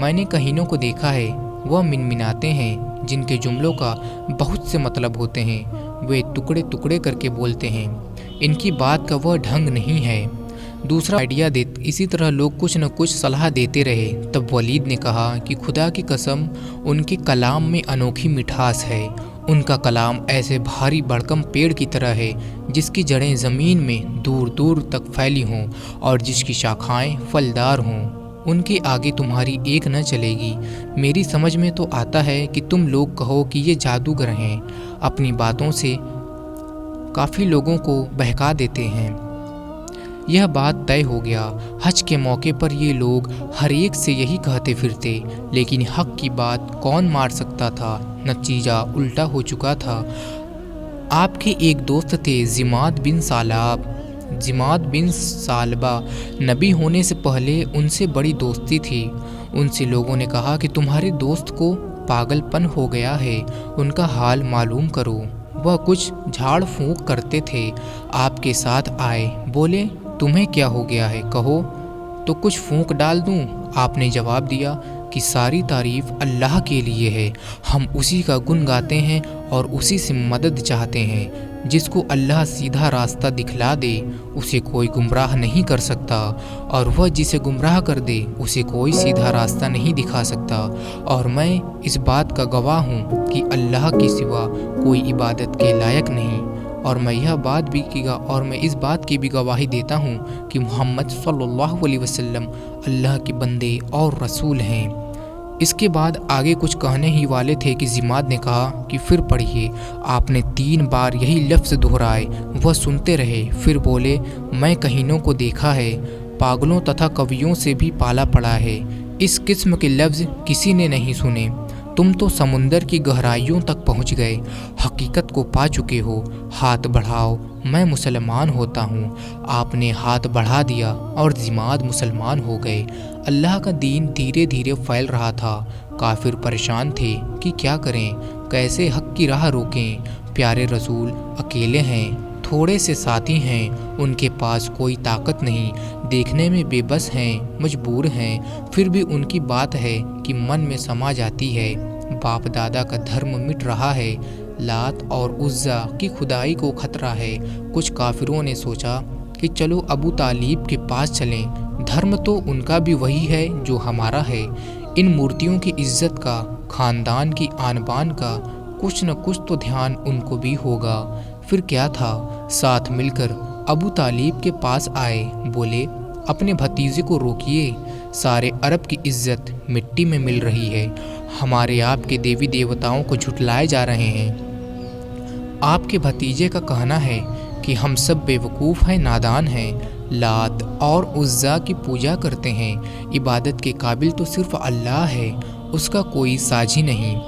میں نے کہینوں کو دیکھا ہے، وہ منمناتے ہیں جن کے جملوں کا بہت سے مطلب ہوتے ہیں، وہ ٹکڑے ٹکڑے کر کے بولتے ہیں، ان کی بات کا وہ ڈھنگ نہیں ہے۔ دوسرا آئیڈیا دیتے، اسی طرح لوگ کچھ نہ کچھ صلاح دیتے رہے۔ تب ولید نے کہا کہ خدا کی قسم، ان کے کلام میں انوکھی مٹھاس ہے، ان کا کلام ایسے بھاری بھرکم پیڑ کی طرح ہے جس کی جڑیں زمین میں دور دور تک پھیلی ہوں اور جس کی شاخائیں پھلدار ہوں، ان کے آگے تمہاری ایک نہ چلے گی۔ میری سمجھ میں تو آتا ہے کہ تم لوگ کہو کہ یہ جادوگر ہیں، اپنی باتوں سے کافی لوگوں کو بہکا دیتے ہیں۔ یہ بات طے ہو گیا۔ حج کے موقع پر یہ لوگ ہر ایک سے یہی کہتے پھرتے، لیکن حق کی بات کون مان سکتا تھا؟ نتیجہ الٹا ہو چکا تھا۔ آپ کے ایک دوست تھے ضماد بن ثعلبہ، نبی ہونے سے پہلے ان سے بڑی دوستی تھی۔ ان سے لوگوں نے کہا کہ تمہارے دوست کو پاگل پن ہو گیا ہے، ان کا حال معلوم کرو۔ وہ کچھ جھاڑ پھونک کرتے تھے، آپ کے ساتھ آئے، بولے تمہیں کیا ہو گیا ہے، کہو تو کچھ پھونک ڈال دوں۔ آپ نے جواب دیا کہ ساری تعریف اللہ کے لیے ہے، ہم اسی کا گن گاتے ہیں اور اسی سے مدد چاہتے ہیں۔ جس کو اللہ سیدھا راستہ دکھلا دے اسے کوئی گمراہ نہیں کر سکتا، اور وہ جسے گمراہ کر دے اسے کوئی سیدھا راستہ نہیں دکھا سکتا۔ اور میں اس بات کا گواہ ہوں کہ اللہ کے سوا کوئی عبادت کے لائق نہیں، اور میں اس بات کی بھی گواہی دیتا ہوں کہ محمد صلی اللہ علیہ وسلم اللہ کے بندے اور رسول ہیں۔ اس کے بعد آگے کچھ کہنے ہی والے تھے کہ ضماد نے کہا کہ پھر پڑھیے۔ آپ نے 3 بار یہی لفظ دہرائے، وہ سنتے رہے، پھر بولے میں کہینوں کو دیکھا ہے، پاگلوں تتھا کویوں سے بھی پالا پڑا ہے، اس قسم کے لفظ کسی نے نہیں سنے۔ تم تو سمندر کی گہرائیوں تک پہنچ گئے، حقیقت کو پا چکے ہو، ہاتھ بڑھاؤ میں مسلمان ہوتا ہوں۔ آپ نے ہاتھ بڑھا دیا اور ضماد مسلمان ہو گئے۔ اللہ کا دین دھیرے دھیرے پھیل رہا تھا، کافر پریشان تھے کہ کیا کریں، کیسے حق کی راہ روکیں۔ پیارے رسول اکیلے ہیں، تھوڑے سے ساتھی ہیں، ان کے پاس کوئی طاقت نہیں، دیکھنے میں بے بس ہیں، مجبور ہیں، پھر بھی ان کی بات ہے کہ من میں سما جاتی ہے۔ باپ دادا کا دھرم مٹ رہا ہے، لات اور عزا کی خدائی کو خطرہ ہے۔ کچھ کافروں نے سوچا کہ چلو ابو طالب کے پاس چلیں، دھرم تو ان کا بھی وہی ہے جو ہمارا ہے، ان مورتیوں کی عزت کا، خاندان کی آن بان کا کچھ نہ کچھ تو دھیان ان کو بھی ہوگا۔ پھر کیا تھا، ساتھ مل کر ابو طالب کے پاس آئے، بولے اپنے بھتیجے کو روکیے، سارے عرب کی عزت مٹی میں مل رہی ہے، ہمارے آپ کے دیوی دیوتاؤں کو جھٹلائے جا رہے ہیں۔ آپ کے بھتیجے کا کہنا ہے کہ ہم سب بے وقوف ہیں، نادان ہیں، لات اور عزا کی پوجا کرتے ہیں، عبادت کے قابل تو صرف اللہ ہے، اس کا کوئی ساجی نہیں۔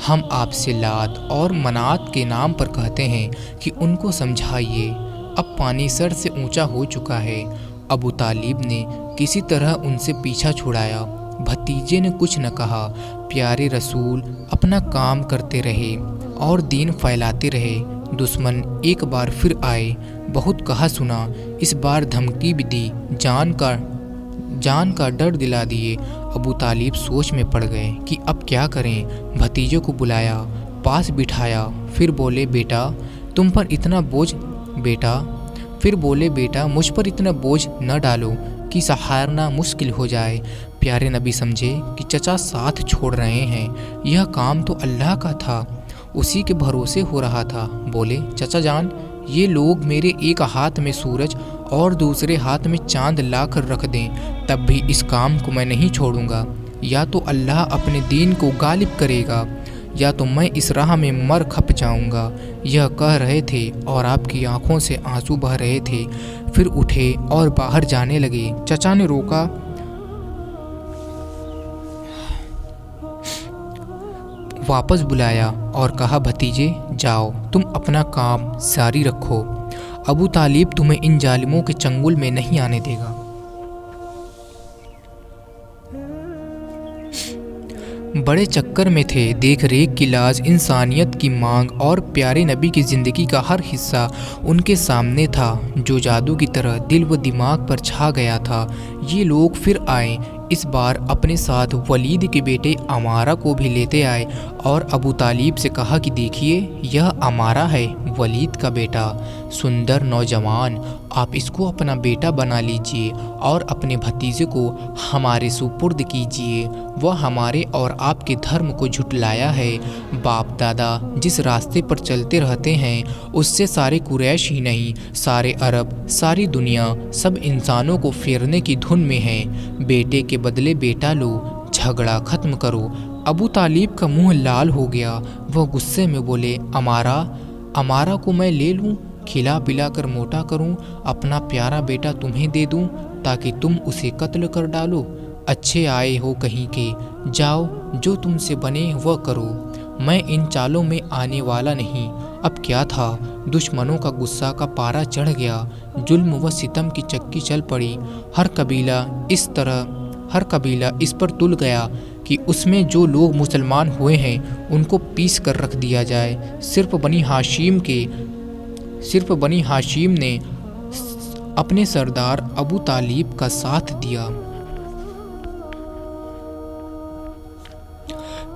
ہم آپ سے لات اور منات کے نام پر کہتے ہیں کہ ان کو سمجھائیے۔ اب پانی سر سے اونچا ہو چکا ہے۔ ابو طالب نے کسی طرح ان سے پیچھا چھڑایا۔ بھتیجے نے کچھ نہ کہا۔ پیارے رسول اپنا کام کرتے رہے اور دین پھیلاتے رہے۔ دشمن ایک بار پھر آئے، بہت کہا سنا، اس بار دھمکی بھی دی، جان کا ڈر دلا دیے۔ ابو طالب سوچ میں پڑ گئے کہ اب کیا کریں۔ بھتیجے کو بلایا، پاس بٹھایا، پھر بولے بیٹا مجھ پر اتنا بوجھ نہ ڈالو کہ سہارنا مشکل ہو جائے۔ پیارے نبی سمجھے کہ چچا ساتھ چھوڑ رہے ہیں، یہ کام تو اللہ کا تھا، اسی کے بھروسے ہو رہا تھا۔ بولے چچا جان، یہ لوگ میرے ایک ہاتھ میں سورج اور دوسرے ہاتھ میں چاند لا کر رکھ دیں تب بھی اس کام کو میں نہیں چھوڑوں گا، یا تو اللہ اپنے دین کو غالب کرے گا یا تو میں اس راہ میں مر کھپ جاؤں گا۔ یہ کہہ رہے تھے اور آپ کی آنکھوں سے آنسو بہہ رہے تھے، پھر اٹھے اور باہر جانے لگے۔ چچا نے روکا، واپس بلایا اور کہا بھتیجے جاؤ، تم اپنا کام جاری رکھو، ابو طالب تمہیں ان ظالموں کے چنگل میں نہیں آنے دے گا۔ بڑے چکر میں تھے، دیکھ ریکھ کی لاز، انسانیت کی مانگ اور پیارے نبی کی زندگی کا ہر حصہ ان کے سامنے تھا جو جادو کی طرح دل و دماغ پر چھا گیا تھا۔ یہ لوگ پھر آئے، اس بار اپنے ساتھ ولید کے بیٹے عمارہ کو بھی لیتے آئے اور ابو طالب سے کہا کہ دیکھیے یہ عمارہ ہے، ولید کا بیٹا، سندر نوجوان، آپ اس کو اپنا بیٹا بنا لیجئے اور اپنے بھتیجے کو ہمارے سپرد کیجئے، وہ ہمارے اور آپ کے دھرم کو جھٹلایا ہے۔ باپ دادا جس راستے پر چلتے رہتے ہیں اس سے سارے قریش ہی نہیں، سارے عرب، ساری دنیا، سب انسانوں کو پھیرنے کی دھن میں ہیں۔ بیٹے کے بدلے بیٹا لو، جھگڑا ختم کرو۔ ابو طالب کا منہ لال ہو گیا، وہ غصے میں بولے، عمارہ کو میں لے لوں، کھلا پلا کر موٹا کروں، اپنا پیارا بیٹا تمہیں دے دوں تاکہ تم اسے قتل کر ڈالو؟ اچھے آئے ہو کہیں کے، جاؤ جو تم سے بنے وہ کرو، میں ان چالوں میں آنے والا نہیں۔ اب کیا تھا، دشمنوں کا غصہ کا پارا چڑھ گیا، ظلم و ستم کی چکی چل پڑی، ہر قبیلہ اس پر تل گیا کہ اس میں جو لوگ مسلمان ہوئے ہیں ان کو پیس کر رکھ دیا جائے۔ صرف بنی ہاشم نے اپنے سردار ابو طالب کا ساتھ دیا۔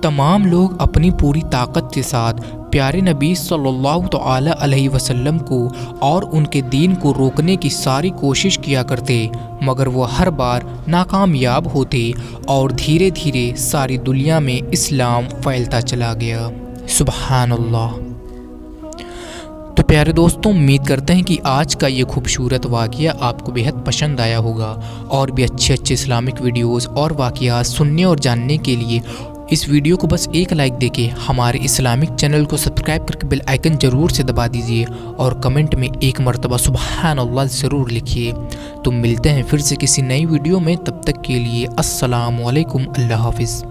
تمام لوگ اپنی پوری طاقت کے ساتھ پیارے نبی صلی اللہ تعالی علیہ وسلم کو اور ان کے دین کو روکنے کی ساری کوشش کیا کرتے، مگر وہ ہر بار ناکامیاب ہوتے اور دھیرے دھیرے ساری دنیا میں اسلام پھیلتا چلا گیا۔ سبحان اللہ۔ تو پیارے دوستوں، امید کرتے ہیں کہ آج کا یہ خوبصورت واقعہ آپ کو بیحد پسند آیا ہوگا، اور بھی اچھے اسلامک ویڈیوز اور واقعات سننے اور جاننے کے لیے اس ویڈیو کو بس ایک لائک دے کے ہمارے اسلامک چینل کو سبسکرائب کر کے بیل آئیکن ضرور سے دبا دیجئے، اور کمنٹ میں ایک مرتبہ سبحان اللہ ضرور لکھیے۔ تو ملتے ہیں پھر سے کسی نئی ویڈیو میں، تب تک کے لیے السلام علیکم، اللہ حافظ۔